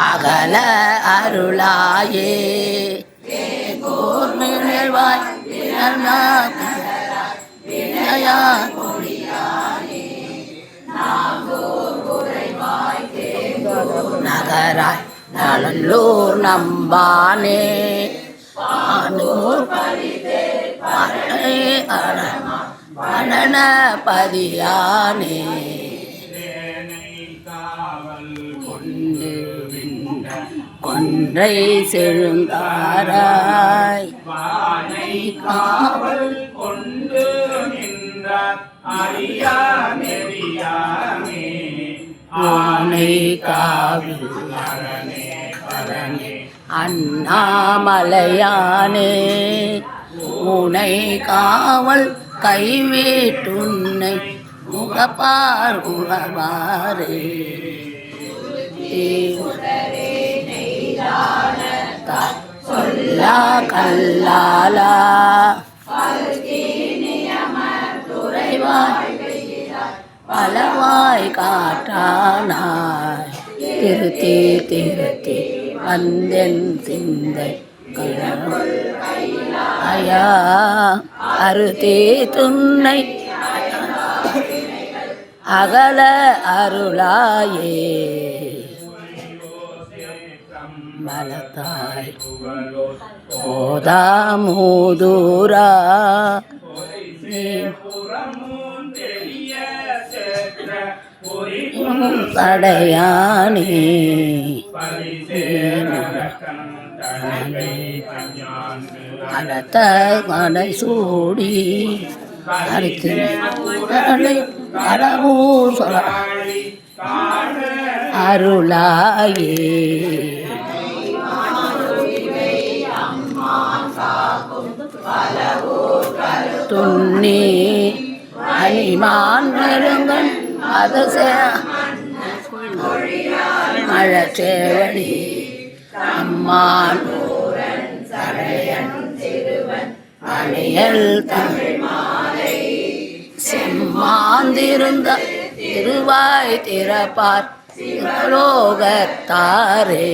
அகல அருளாயே கூர்மிழ்வாய் வினயா நகராய் நல்லூர் நம்பானே பதியானே கொன்றை செழுந்தாராய் காவல் கொண்டு நின்ற அரியா நெறியாமே ஆனை காவில் அரணே அரணே அண்ணாமலையானே உனை காவல் கைவேட்டுன்னை முகப்பார் உணவாரே சொல்லா கல்லாலா பலவாய் காட்டானாய் திருத்தி திருத்தி வந்தென் சிந்தை ஐயா அருத்தே துன்னை அகல அருளாயே மலத்தாய் ஓதா மூதூரா தடையானே அடத்த மனை சூடி அடித்து அறவூர் சொல்ல அருளாயே துண்ணி அணிமான் நெருங்கன் அதச மழச்சேவடி அம்மான் அணியல் செம்மாந்திருந்த திருவாய் திறப்பார் லோகத்தாரே